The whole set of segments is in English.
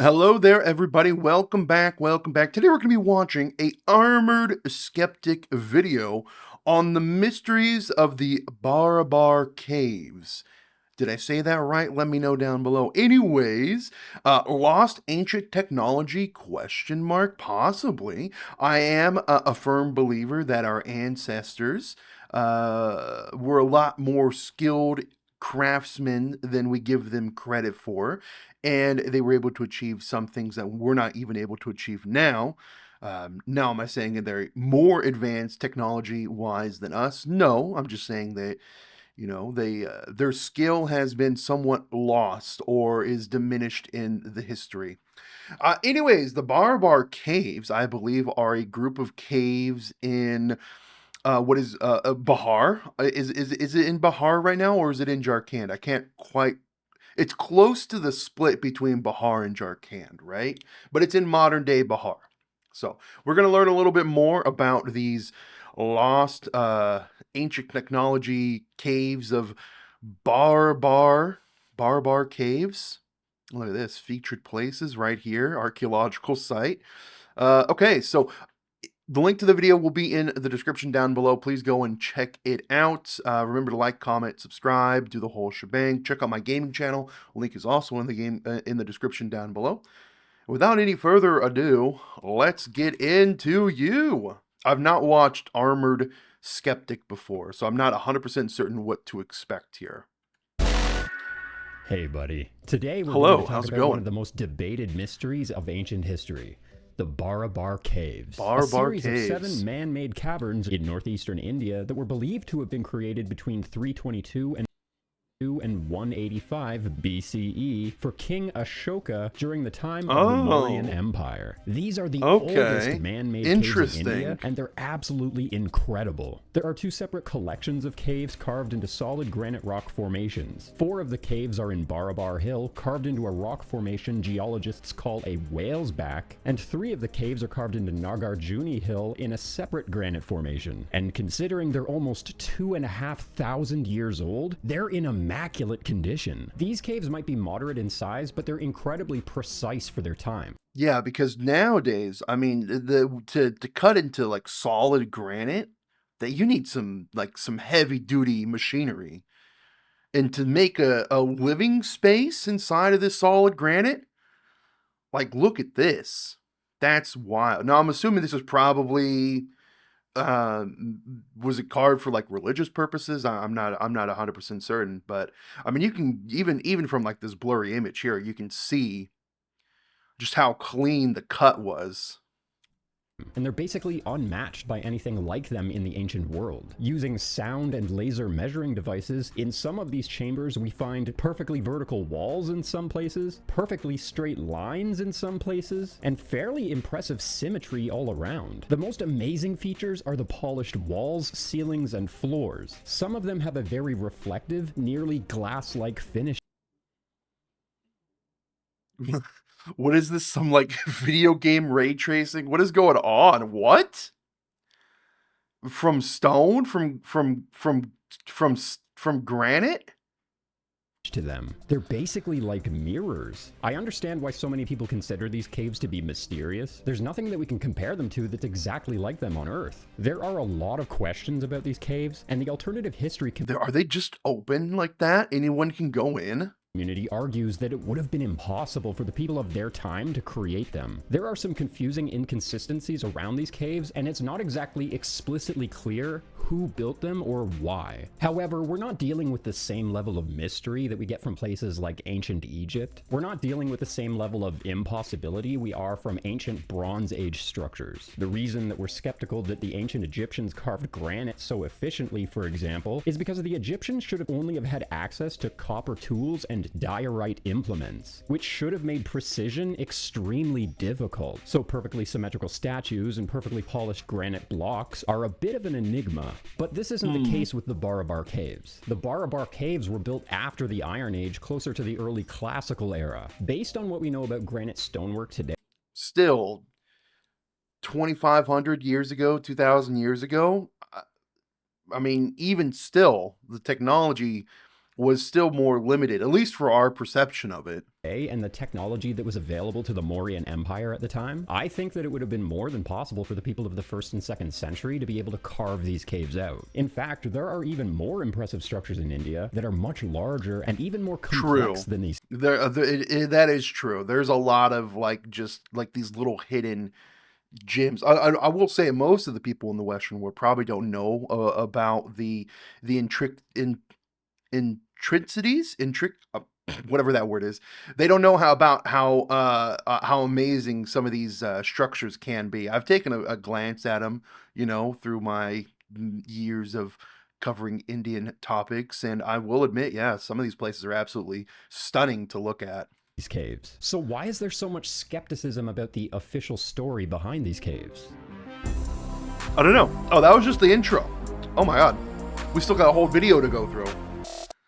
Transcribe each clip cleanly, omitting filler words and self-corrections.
Hello there, everybody. Welcome back. Welcome back. Today we're going to be watching a Armored Skeptic video on the mysteries of the Barabar Caves. Did I say that right? Let me know down below. Anyways, lost ancient technology, question mark, possibly. I am a firm believer that our ancestors were a lot more skilled craftsmen than we give them credit for, and they were able to achieve some things that we're not even able to achieve now. Now, am I saying that they're more advanced technology-wise than us? No, I'm just saying that their skill has been somewhat lost or is diminished in the history. Anyways, the Barabar Caves, I believe, are a group of caves in what is Bahar? Is it in Bahar right now, or is it in Jharkhand? I can't quite. It's close to the split between Bahar and Jharkhand, right? But it's in modern day Bahar. So we're going to learn a little bit more about these lost ancient technology caves of Barabar Caves. Look at this, featured places right here, archaeological site. Okay, so the link to the video will be in the description down below. Please go and check it out. Remember to like, comment, subscribe, do the whole shebang. Check out my gaming channel. Link is also in the description down below. Without any further ado, let's get into you. I've not watched Armored Skeptic before, so I'm not 100% certain what to expect here. Hey buddy, today we're Hello, going to talk how's it about one going? of the most debated mysteries of ancient history, the Barabar Caves. Barabar a series Caves. of 7 man-made caverns in northeastern India that were believed to have been created between 322 and 185 BCE for King Ashoka during the time of the Mauryan Empire. These are the oldest man-made caves in India, and they're absolutely incredible. There are 2 separate collections of caves carved into solid granite rock formations. 4 of the caves are in Barabar Hill, carved into a rock formation geologists call a whale's back, and 3 of the caves are carved into Nagarjuni Hill in a separate granite formation. And considering they're almost 2,500 years old, they're in immaculate condition. These caves might be moderate in size, but they're incredibly precise for their time. Yeah, because nowadays, I mean, to cut into like solid granite, that you need some heavy duty machinery. And to make a living space inside of this solid granite, like look at this. That's wild. Now I'm assuming this was probably was it carved for like religious purposes? I'm not 100% certain, but I mean you can even from like this blurry image here, you can see just how clean the cut was. And they're basically unmatched by anything like them in the ancient world. Using sound and laser measuring devices, in some of these chambers we find perfectly vertical walls in some places, perfectly straight lines in some places, and fairly impressive symmetry all around. The most amazing features are the polished walls, ceilings, and floors. Some of them have a very reflective, nearly glass-like finish. What is this? Some like video game ray tracing? What is going on? What? From stone? From granite? To them. They're basically like mirrors. I understand why so many people consider these caves to be mysterious. There's nothing that we can compare them to that's exactly like them on Earth. There are a lot of questions about these caves, and the alternative history Are they just open like that? Anyone can go in? Community argues that it would have been impossible for the people of their time to create them. There are some confusing inconsistencies around these caves, and it's not exactly explicitly clear who built them or why. However, we're not dealing with the same level of mystery that we get from places like ancient Egypt. We're not dealing with the same level of impossibility we are from ancient Bronze Age structures. The reason that we're skeptical that the ancient Egyptians carved granite so efficiently, for example, is because the Egyptians should have only have had access to copper tools and diorite implements, which should have made precision extremely difficult. So perfectly symmetrical statues and perfectly polished granite blocks are a bit of an enigma. But this isn't the case with the Barabar Caves. The Barabar Caves were built after the Iron Age, closer to the early Classical era. Based on what we know about granite stonework today, Still, 2,500 years ago, 2,000 years ago, I mean, even still, the technology was still more limited, at least for our perception of it. and the technology that was available to the Mauryan Empire at the time, I think that it would have been more than possible for the people of the 1st and 2nd century to be able to carve these caves out. In fact, there are even more impressive structures in India that are much larger and even more complex than these. That is true. There's a lot of just these little hidden gems. I will say most of the people in the Western world probably don't know about the intricacies, whatever that word is. They don't know how amazing some of these structures can be. I've taken a glance at them, through my years of covering Indian topics, and I will admit, yeah, some of these places are absolutely stunning to look at. These caves. So why is there so much skepticism about the official story behind these caves? I don't know. Oh, that was just the intro. Oh my god. We still got a whole video to go through.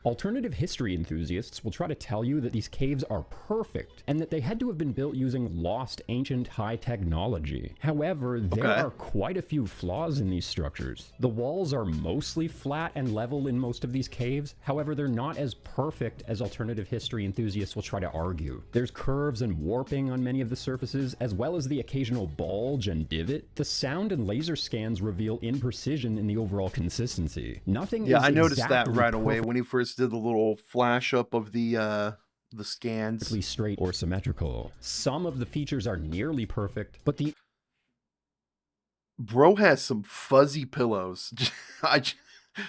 Alternative history enthusiasts will try to tell you that these caves are perfect and that they had to have been built using lost ancient high technology. However, there are quite a few flaws in these structures. The walls are mostly flat and level in most of these caves. However, they're not as perfect as alternative history enthusiasts will try to argue. There's curves and warping on many of the surfaces, as well as the occasional bulge and divot. The sound and laser scans reveal imprecision in the overall consistency. Nothing is I noticed that exactly right away when he first did the little flash up of the scans. Straight or symmetrical. Some of the features are nearly perfect, but the bro has some fuzzy pillows.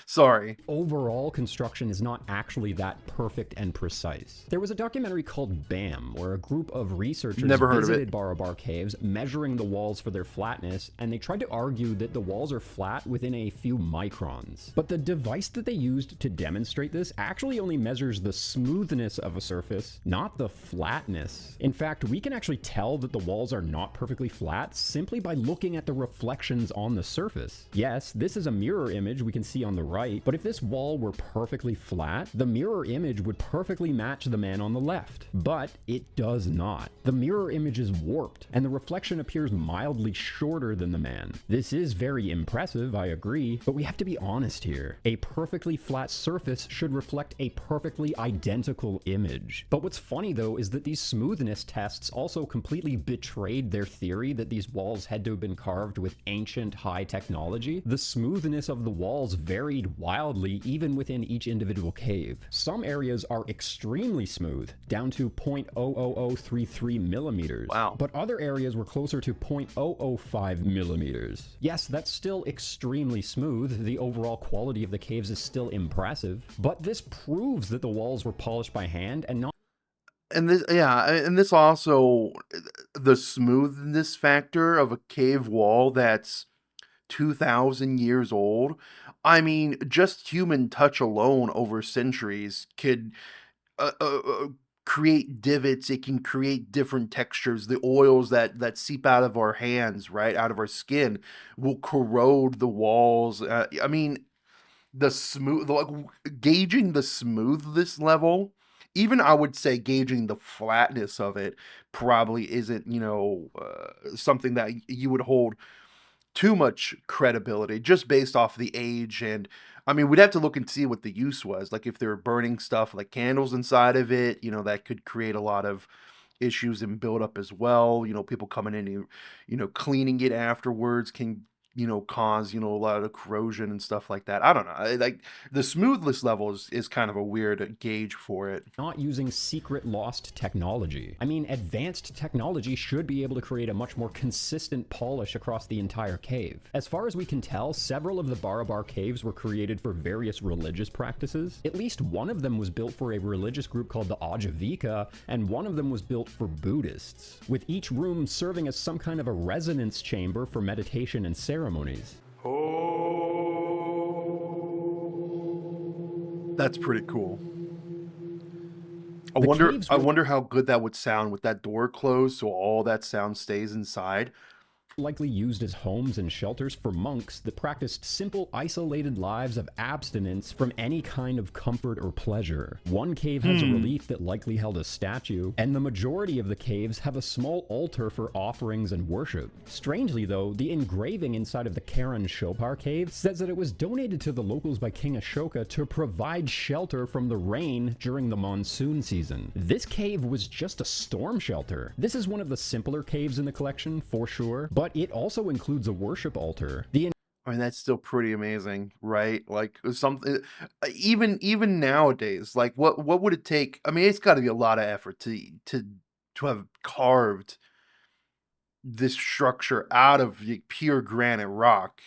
Sorry. Overall construction is not actually that perfect and precise. There was a documentary called BAM, where a group of researchers visited Barabar caves, measuring the walls for their flatness, and they tried to argue that the walls are flat within a few microns. But the device that they used to demonstrate this actually only measures the smoothness of a surface, not the flatness. In fact, we can actually tell that the walls are not perfectly flat simply by looking at the reflections on the surface. Yes, this is a mirror image we can see on the right, but if this wall were perfectly flat, the mirror image would perfectly match the man on the left. But it does not. The mirror image is warped, and the reflection appears mildly shorter than the man. This is very impressive, I agree, but we have to be honest here. A perfectly flat surface should reflect a perfectly identical image. But what's funny though is that these smoothness tests also completely betrayed their theory that these walls had to have been carved with ancient high technology. The smoothness of the walls varied wildly even within each individual cave. Some areas are extremely smooth, down to 0.00033 millimeters. Wow. But other areas were closer to 0.005 millimeters. Yes, that's still extremely smooth. The overall quality of the caves is still impressive, but this proves that the walls were polished by hand and not. And this also, the smoothness factor of a cave wall that's 2,000 years old. I mean, just human touch alone over centuries could create divots. It can create different textures. The oils that seep out of our hands, right, out of our skin, will corrode the walls. I mean, gauging the smoothness level, even I would say gauging the flatness of it probably isn't, something that you would hold too much credibility just based off the age. And I mean, we'd have to look and see what the use was. Like if they were burning stuff like candles inside of it, that could create a lot of issues and build up as well. People coming in and, cleaning it afterwards can, cause, a lot of corrosion and stuff like that. I don't know. Like the smoothness level is kind of a weird gauge for it. Not using secret lost technology. I mean, advanced technology should be able to create a much more consistent polish across the entire cave. As far as we can tell, several of the Barabar caves were created for various religious practices. At least one of them was built for a religious group called the Ajivika, and one of them was built for Buddhists, with each room serving as some kind of a resonance chamber for meditation and ceremonies. That's pretty cool. I wonder how good that would sound with that door closed, so all that sound stays inside. likely used as homes and shelters for monks that practiced simple, isolated lives of abstinence from any kind of comfort or pleasure. One cave has a relief that likely held a statue, and the majority of the caves have a small altar for offerings and worship. Strangely though, the engraving inside of the Karan Shopar cave says that it was donated to the locals by King Ashoka to provide shelter from the rain during the monsoon season. This cave was just a storm shelter. This is one of the simpler caves in the collection, for sure, but it also includes a worship altar. I mean, that's still pretty amazing, right? Like something, even nowadays, like what would it take? I mean, it's got to be a lot of effort to have carved this structure out of pure granite rock,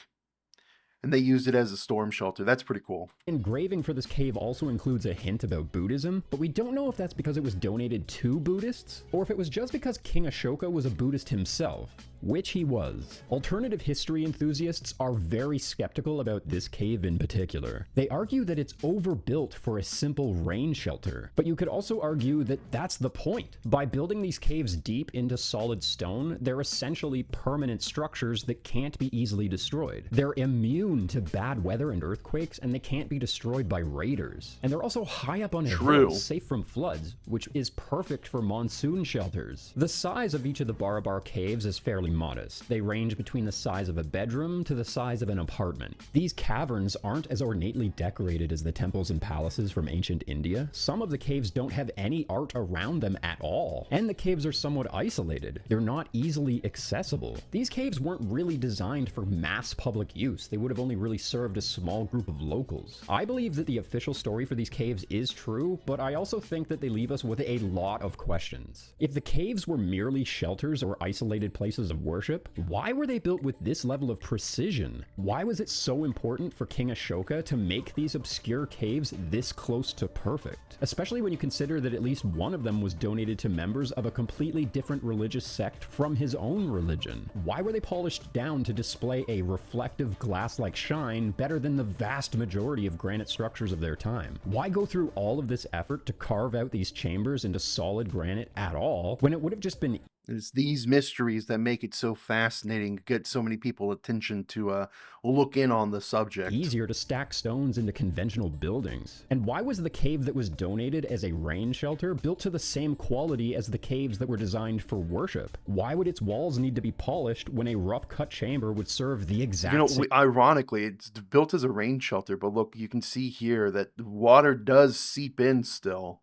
and they used it as a storm shelter. That's pretty cool. Engraving for this cave also includes a hint about Buddhism, but we don't know if that's because it was donated to Buddhists, or if it was just because King Ashoka was a Buddhist himself, which he was. Alternative history enthusiasts are very skeptical about this cave in particular. They argue that it's overbuilt for a simple rain shelter, but you could also argue that that's the point. By building these caves deep into solid stone, they're essentially permanent structures that can't be easily destroyed. They're immune to bad weather and earthquakes, and they can't be destroyed by raiders. And they're also high up on a hill, safe from floods, which is perfect for monsoon shelters. The size of each of the Barabar caves is fairly modest. They range between the size of a bedroom to the size of an apartment. These caverns aren't as ornately decorated as the temples and palaces from ancient India. Some of the caves don't have any art around them at all, and the caves are somewhat isolated. They're not easily accessible. These caves weren't really designed for mass public use. They would have only really served a small group of locals. I believe that the official story for these caves is true, but I also think that they leave us with a lot of questions. If the caves were merely shelters or isolated places of worship, why were they built with this level of precision? Why was it so important for King Ashoka to make these obscure caves this close to perfect? Especially when you consider that at least one of them was donated to members of a completely different religious sect from his own religion. Why were they polished down to display a reflective glass-like shine better than the vast majority of granite structures of their time? Why go through all of this effort to carve out these chambers into solid granite at all, when it would have just been... It's these mysteries that make it so fascinating, get so many people attention to look in on the subject. Easier to stack stones into conventional buildings. And why was the cave that was donated as a rain shelter built to the same quality as the caves that were designed for worship? Why would its walls need to be polished when a rough cut chamber would serve the exact same... Ironically, it's built as a rain shelter, but look, you can see here that the water does seep in still.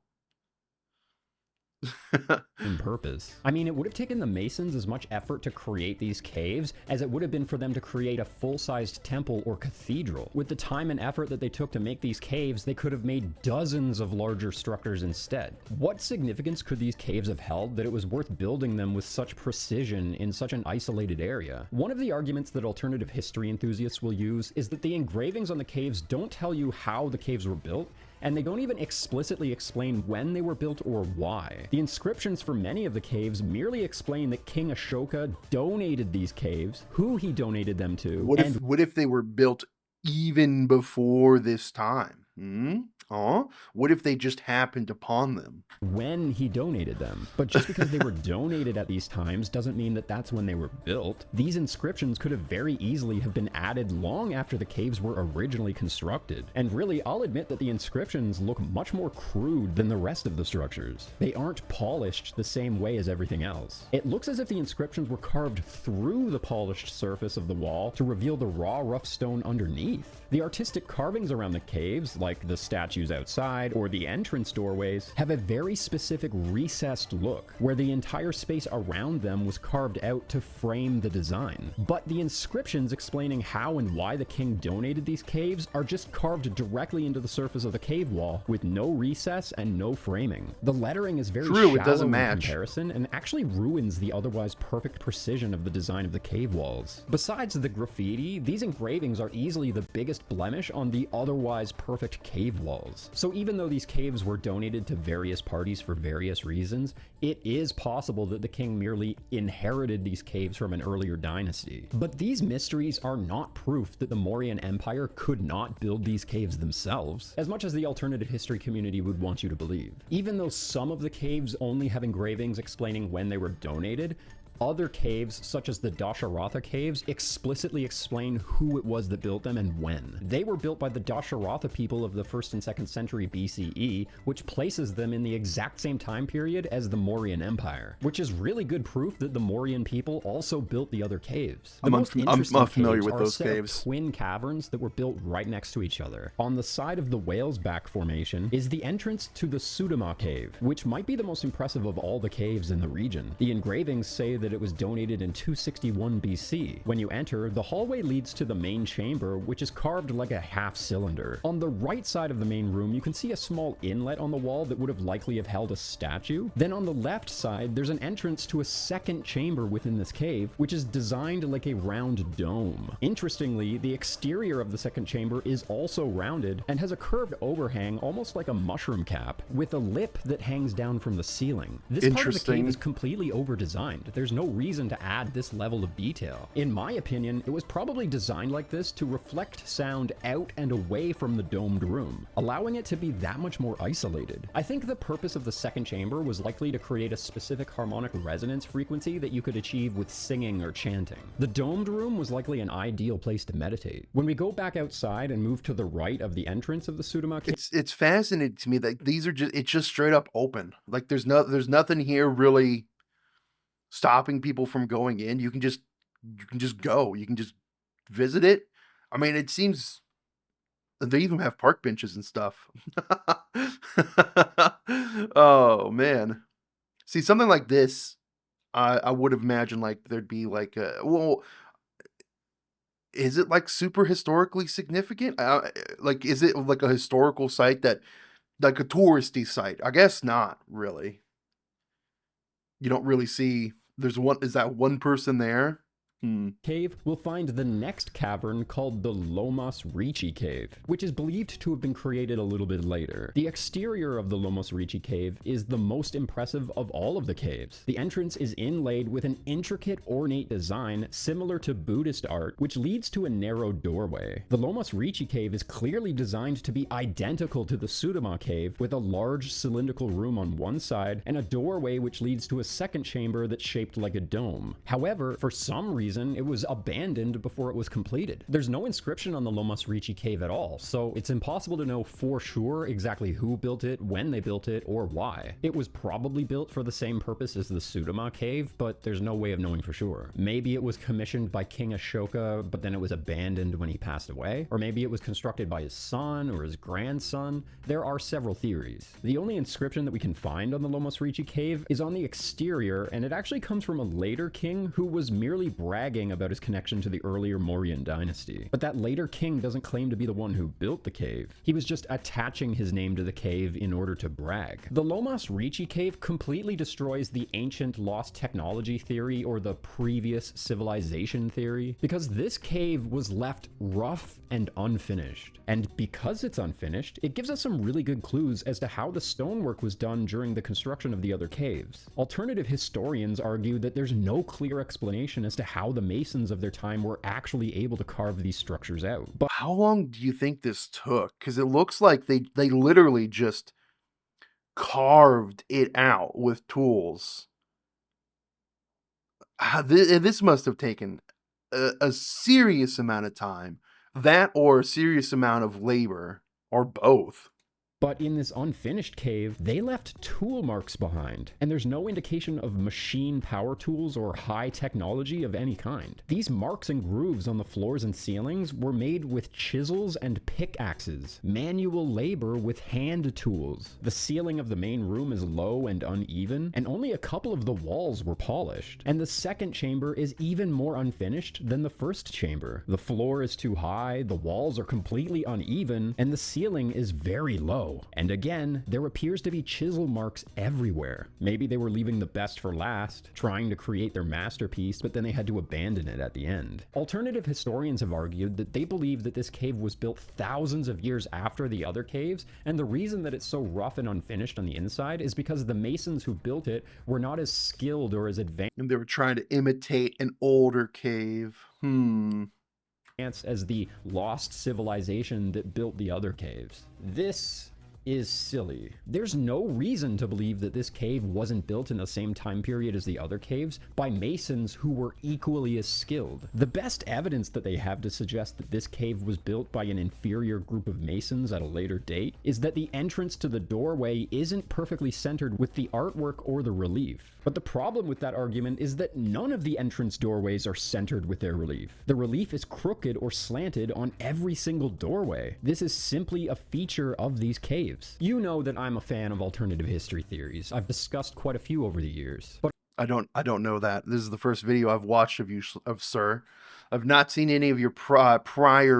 in purpose. I mean, it would have taken the Masons as much effort to create these caves as it would have been for them to create a full-sized temple or cathedral. With the time and effort that they took to make these caves, they could have made dozens of larger structures instead. What significance could these caves have held that it was worth building them with such precision in such an isolated area? One of the arguments that alternative history enthusiasts will use is that the engravings on the caves don't tell you how the caves were built, and they don't even explicitly explain when they were built or why. The inscriptions for many of the caves merely explain that King Ashoka donated these caves, who he donated them to, What if they were built even before this time? What if they just happened upon them? When he donated them. But just because they were donated at these times doesn't mean that that's when they were built. These inscriptions could have very easily have been added long after the caves were originally constructed. And really, I'll admit that the inscriptions look much more crude than the rest of the structures. They aren't polished the same way as everything else. It looks as if the inscriptions were carved through the polished surface of the wall to reveal the raw, rough stone underneath. The artistic carvings around the caves, like the statues outside or the entrance doorways, have a very specific recessed look, where the entire space around them was carved out to frame the design. But the inscriptions explaining how and why the king donated these caves are just carved directly into the surface of the cave wall, with no recess and no framing. The lettering is very shallow it doesn't in match. comparison, and actually ruins the otherwise perfect precision of the design of the cave walls. Besides the graffiti, these engravings are easily the biggest blemish on the otherwise perfect cave walls. So even though these caves were donated to various parties for various reasons, it is possible that the king merely inherited these caves from an earlier dynasty. But these mysteries are not proof that the Mauryan Empire could not build these caves themselves, as much as the alternative history community would want you to believe. Even though some of the caves only have engravings explaining when they were donated, Other caves, such as the Dasharatha caves, explicitly explain who it was that built them and when. They were built by the Dasharatha people of the 1st and 2nd century BCE, which places them in the exact same time period as the Mauryan Empire, which is really good proof that the Mauryan people also built the other caves. The most interesting unfamiliar caves with are those a set caves. of twin caverns that were built right next to each other. On the side of the Whale's Back Formation is the entrance to the Sudama cave, which might be the most impressive of all the caves in the region. The engravings say that it was donated in 261 BC. When you enter, the hallway leads to the main chamber, which is carved like a half cylinder. On the right side of the main room, you can see a small inlet on the wall that would have likely have held a statue. Then on the left side, there's an entrance to a second chamber within this cave, which is designed like a round dome. Interestingly, the exterior of the second chamber is also rounded and has a curved overhang almost like a mushroom cap, with a lip that hangs down from the ceiling. This part of the cave is completely over-designed. There's no reason to add this level of detail. In my opinion, it was probably designed like this to reflect sound out and away from the domed room, allowing it to be that much more isolated. I think the purpose of the second chamber was likely to create a specific harmonic resonance frequency that you could achieve with singing or chanting. The domed room was likely an ideal place to meditate. When we go back outside and move to the right of the entrance of the Sudama cave, it's fascinating to me that these are it's just straight up open. Like there's nothing here really stopping people from going in. You can just go. You can just visit it. I mean, it seems they even have park benches and stuff. Oh man. See, something like this, I would have imagined like there'd be like a, well, is it like super historically significant? Like, is it like a historical site that, like a touristy site? I guess not really. You don't really see, is that one person there? Cave, we'll find the next cavern called the Lomos Ricci Cave, which is believed to have been created a little bit later. The exterior of the Lomos Ricci Cave is the most impressive of all of the caves. The entrance is inlaid with an intricate, ornate design similar to Buddhist art, which leads to a narrow doorway. The Lomos Ricci Cave is clearly designed to be identical to the Sudama Cave, with a large cylindrical room on one side and a doorway which leads to a second chamber that's shaped like a dome. However, for some reason, it was abandoned before it was completed. There's no inscription on the Lomos Ricci cave at all, so it's impossible to know for sure exactly who built it, when they built it, or why. It was probably built for the same purpose as the Sudama cave, but there's no way of knowing for sure. Maybe it was commissioned by King Ashoka, but then it was abandoned when he passed away, or maybe it was constructed by his son or his grandson. There are several theories. The only inscription that we can find on the Lomos Ricci cave is on the exterior, and it actually comes from a later king who was merely bragging about his connection to the earlier Mauryan dynasty. But that later king doesn't claim to be the one who built the cave. He was just attaching his name to the cave in order to brag. The Lomos Ricci cave completely destroys the ancient lost technology theory or the previous civilization theory, because this cave was left rough and unfinished. And because it's unfinished, it gives us some really good clues as to how the stonework was done during the construction of the other caves. Alternative historians argue that there's no clear explanation as to how the masons of their time were actually able to carve these structures out. But how long do you think this took? Because it looks like they literally just carved it out with tools. This must have taken a serious amount of time. That or a serious amount of labor, or both. But in this unfinished cave, they left tool marks behind, and there's no indication of machine power tools or high technology of any kind. These marks and grooves on the floors and ceilings were made with chisels and pickaxes, manual labor with hand tools. The ceiling of the main room is low and uneven, and only a couple of the walls were polished. And the second chamber is even more unfinished than the first chamber. The floor is too high, the walls are completely uneven, and the ceiling is very low. And again, there appears to be chisel marks everywhere. Maybe they were leaving the best for last, trying to create their masterpiece, but then they had to abandon it at the end. Alternative historians have argued that they believe that this cave was built thousands of years after the other caves, and the reason that it's so rough and unfinished on the inside is because the masons who built it were not as skilled or as advanced. And they were trying to imitate an older cave. As the lost civilization that built the other caves. This is silly. There's no reason to believe that this cave wasn't built in the same time period as the other caves by masons who were equally as skilled. The best evidence that they have to suggest that this cave was built by an inferior group of masons at a later date is that the entrance to the doorway isn't perfectly centered with the artwork or the relief. But the problem with that argument is that none of the entrance doorways are centered with their relief. The relief is crooked or slanted on every single doorway. This is simply a feature of these caves. You know that I'm a fan of alternative history theories. I've discussed quite a few over the years. But I don't know that. This is the first video I've watched of you, sir. I've not seen any of your prior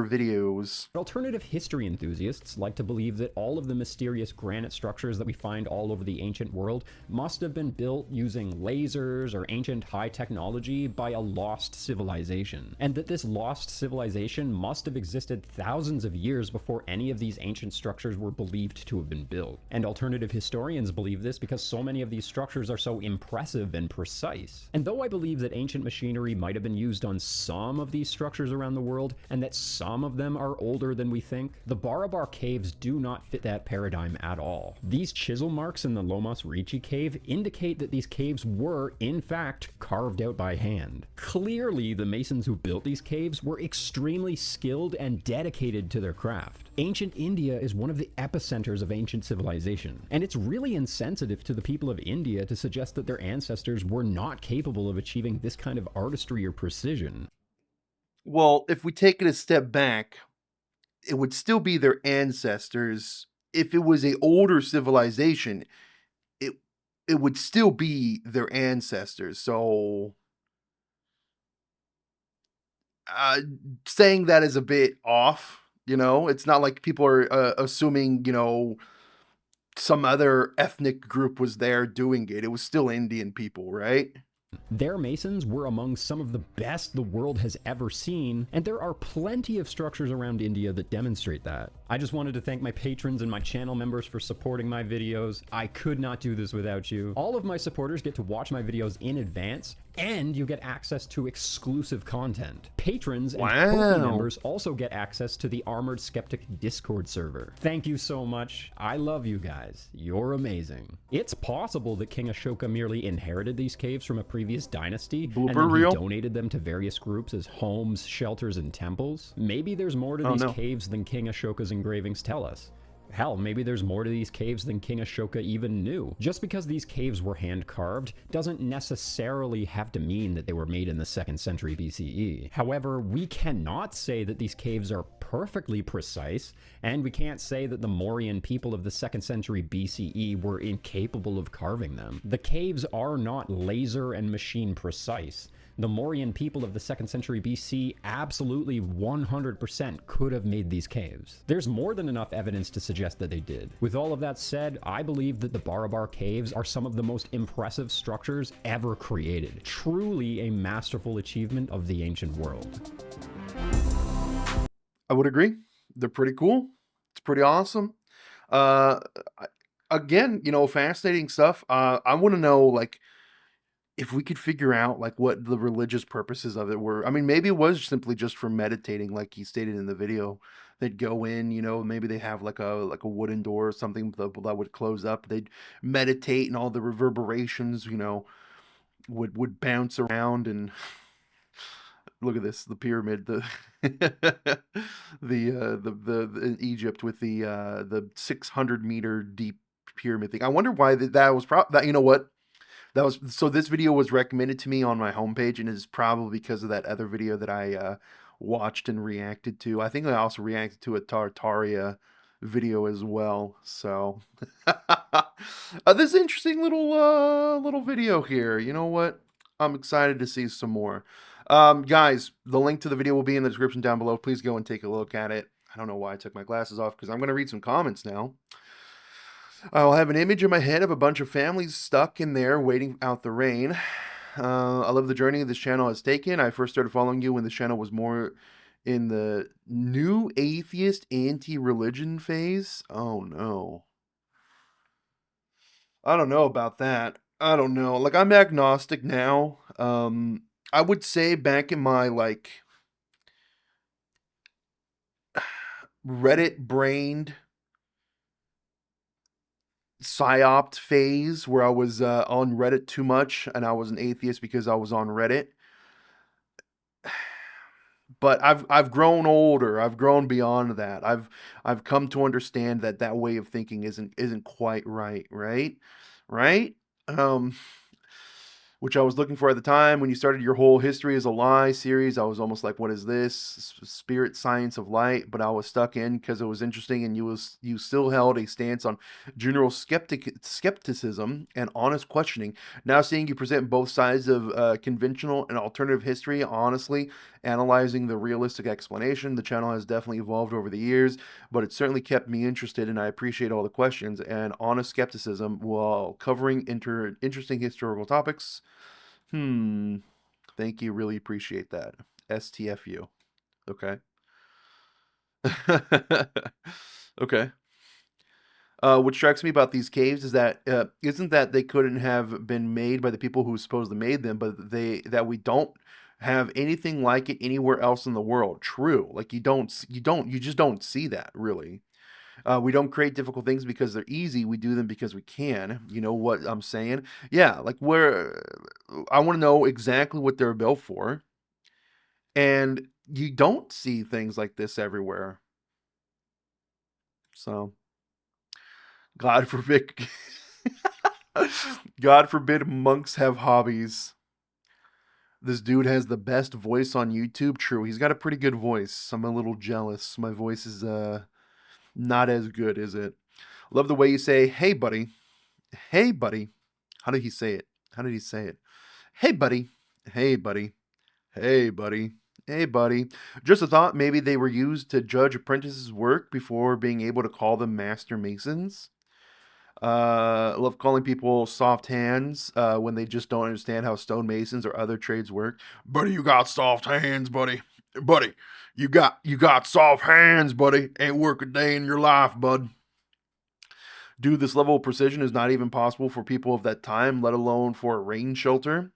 videos. alternative history enthusiasts like to believe that all of the mysterious granite structures that we find all over the ancient world must have been built using lasers or ancient high technology by a lost civilization, and that this lost civilization must have existed thousands of years before any of these ancient structures were believed to have been built. And alternative historians believe this because so many of these structures are so impressive and precise. And though I believe that ancient machinery might have been used on some of these structures around the world, and that some of them are older than we think, the Barabar caves do not fit that paradigm at all. These chisel marks in the Lomos Ricci cave indicate that these caves were, in fact, carved out by hand. Clearly, the masons who built these caves were extremely skilled and dedicated to their craft. Ancient India is one of the epicenters of ancient civilization, and it's really insensitive to the people of India to suggest that their ancestors were not capable of achieving this kind of artistry or precision. Well, if we take it a step back, it would still be their ancestors. If it was a older civilization, it it would still be their ancestors. So uh, saying that is a bit off. It's not like people are assuming some other ethnic group was there doing it. It was still Indian people, right? Their masons were among some of the best the world has ever seen, and there are plenty of structures around India that demonstrate that. I just wanted to thank my patrons and my channel members for supporting my videos. I could not do this without you. All of my supporters get to watch my videos in advance, and you get access to exclusive content. Patrons and Ko-fi members also get access to the Armoured Skeptic Discord server. Thank you so much. I love you guys. You're amazing. It's possible that King Ashoka merely inherited these caves from a previous dynasty, and then he donated them to various groups as homes, shelters, and temples. Maybe there's more to these caves than King Ashoka's engravings tell us. Hell, maybe there's more to these caves than King Ashoka even knew. Just because these caves were hand-carved doesn't necessarily have to mean that they were made in the 2nd century BCE. However, we cannot say that these caves are perfectly precise, and we can't say that the Mauryan people of the 2nd century BCE were incapable of carving them. The caves are not laser and machine precise. The Mauryan people of the 2nd century BC absolutely 100% could have made these caves. There's more than enough evidence to suggest that they did. With all of that said, I believe that the Barabar caves are some of the most impressive structures ever created. Truly a masterful achievement of the ancient world. I would agree. They're pretty cool. It's pretty awesome. Again, fascinating stuff. I want to know, like, if we could figure out like what the religious purposes of it were. I mean, maybe it was simply just for meditating, like he stated in the video. They'd go in, maybe they have like a wooden door or something that would close up. They'd meditate, and all the reverberations, would bounce around. And look at this, the pyramid, the the in Egypt with the 600-meter deep pyramid thing. I wonder why that was that. You know what? So this video was recommended to me on my homepage, and is probably because of that other video that I watched and reacted to. I think I also reacted to a Tartaria video as well. So this interesting little video here. You know what? I'm excited to see some more. Guys, the link to the video will be in the description down below. Please go and take a look at it. I don't know why I took my glasses off, because I'm going to read some comments now. I'll have an image in my head of a bunch of families stuck in there waiting out the rain. I love the journey this channel has taken. I first started following you when the channel was more in the new atheist anti-religion phase. Oh no. I don't know about that. I don't know. Like, I'm agnostic now. I would say back in my like Reddit brained psyopt phase where I was on Reddit too much, and I was an atheist because I was on Reddit. But I've grown older. I've grown beyond that. I've come to understand that that way of thinking isn't quite right, right? Right? Um which I was looking for at the time. When you started your whole History is a Lie series, I was almost like, what is this? Spirit Science of Light. But I was stuck in because it was interesting, and you still held a stance on general skepticism and honest questioning. Now seeing you present both sides of conventional and alternative history, honestly analyzing the realistic explanation, the channel has definitely evolved over the years, but it certainly kept me interested, and I appreciate all the questions and honest skepticism while covering interesting historical topics. Hmm. Thank you. Really appreciate that. STFU. Okay. Okay. What strikes me about these caves is that isn't that they couldn't have been made by the people who supposedly made them, but that we don't have anything like it anywhere else in the world. True. Like you just don't see that really. We don't create difficult things because they're easy. We do them because we can. You know what I'm saying? Yeah, like where I want to know exactly what they're built for, and you don't see things like this everywhere. So, God forbid, God forbid monks have hobbies. This dude has the best voice on YouTube. True, he's got a pretty good voice. I'm a little jealous. My voice is not as good, is it? Love the way you say, "Hey, buddy." Hey, buddy. How did he say it? How did he say it? Hey, buddy. Hey, buddy. Hey, buddy. Hey, buddy. Just a thought, maybe they were used to judge apprentices' work before being able to call them master masons. I love calling people soft hands when they just don't understand how stonemasons or other trades work. Buddy, you got soft hands, buddy. Buddy, you got soft hands, buddy. Ain't work a day in your life, bud. Dude, this level of precision is not even possible for people of that time, let alone for a rain shelter.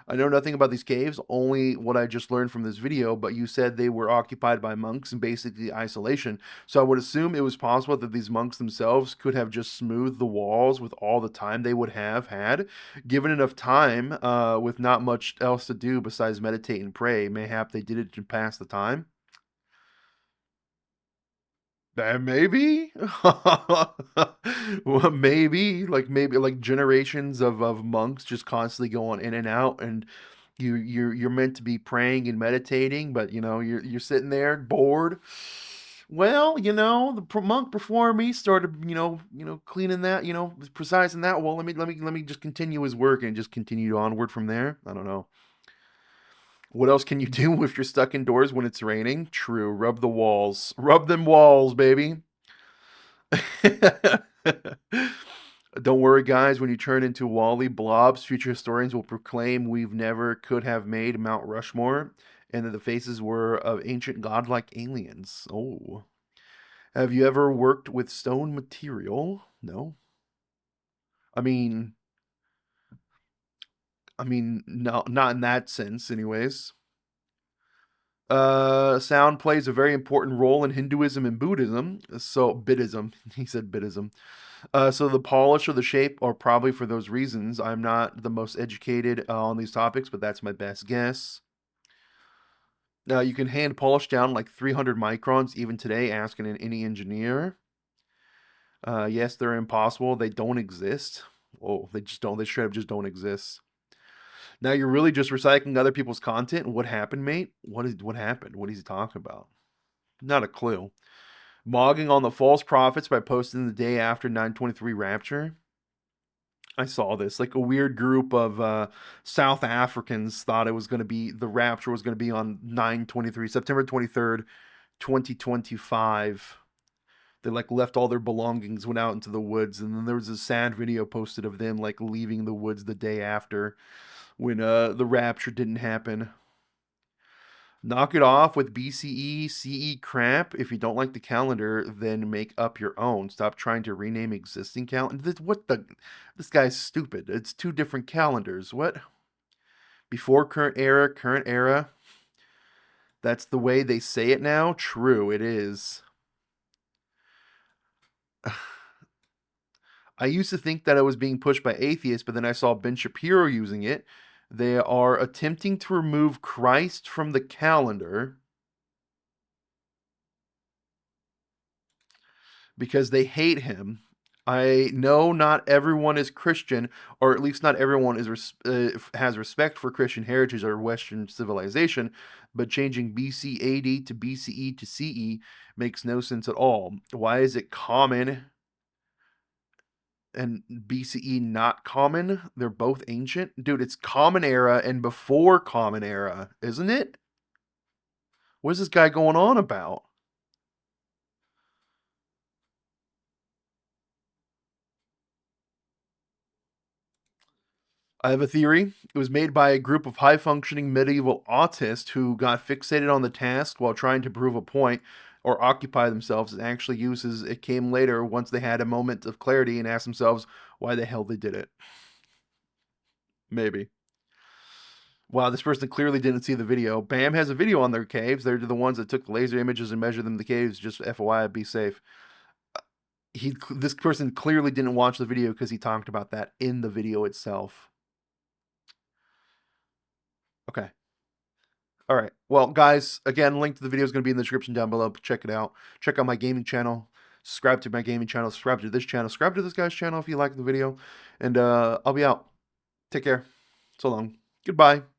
I know nothing about these caves, only what I just learned from this video, but you said they were occupied by monks in basically isolation. So I would assume it was possible that these monks themselves could have just smoothed the walls with all the time they would have had. Given enough time, with not much else to do besides meditate and pray, mayhap they did it to pass the time. Maybe, well, maybe like generations of monks just constantly going in and out, and you're meant to be praying and meditating, but you're sitting there bored. Well, the monk before me started, cleaning that, precising that. Well, let me just continue his work and just continue onward from there. I don't know. What else can you do if you're stuck indoors when it's raining? True. Rub the walls. Rub them walls, baby. Don't worry, guys. When you turn into Wally blobs, future historians will proclaim we've never could have made Mount Rushmore, and that the faces were of ancient godlike aliens. Oh. Have you ever worked with stone material? No. I mean, no, not in that sense, anyways. Sound plays a very important role in Hinduism and Buddhism. So, Buddhism. He said Buddhism. So the polish or the shape are probably for those reasons. I'm not the most educated on these topics, but that's my best guess. Now you can hand polish down like 300 microns even today, asking any engineer. Yes, they're impossible. They don't exist. Oh, they just don't. They straight up just don't exist. Now you're really just recycling other people's content. What happened, mate? What happened? What is he talking about? Not a clue. Mogging on the false prophets by posting the day after 923 Rapture. I saw this. Like a weird group of South Africans thought it was going to be the rapture was going to be on 9/23, September 23rd, 2025. They like left all their belongings, went out into the woods, and then there was a sad video posted of them like leaving the woods the day after when the rapture didn't happen. Knock it off with BCE, CE crap. If you don't like the calendar, then make up your own. Stop trying to rename existing calendar. What the? This guy's stupid. It's two different calendars. What? Before current era, current era. That's the way they say it now. True, it is. I used to think that it was being pushed by atheists, but then I saw Ben Shapiro using it. They are attempting to remove Christ from the calendar because they hate him. I know not everyone is Christian, or at least not everyone has respect for Christian heritage or Western civilization, but changing BC AD to BCE to CE makes no sense at all. Why is it common and BCE not common? They're both ancient. Dude, it's common era and before common era, isn't it? What is this guy going on about? I have a theory. It was made by a group of high functioning medieval autists who got fixated on the task while trying to prove a point or occupy themselves, and actually uses it came later once they had a moment of clarity and asked themselves why the hell they did it. Maybe. Wow, this person clearly didn't see the video. BAM has a video on their caves. They're the ones that took the laser images and measured them in the caves. Just FYI, be safe. This person clearly didn't watch the video because he talked about that in the video itself. Okay. All right. Well, guys, again, link to the video is going to be in the description down below. Check it out. Check out my gaming channel. Subscribe to my gaming channel. Subscribe to this channel. Subscribe to this guy's channel if you like the video. And I'll be out. Take care. So long. Goodbye.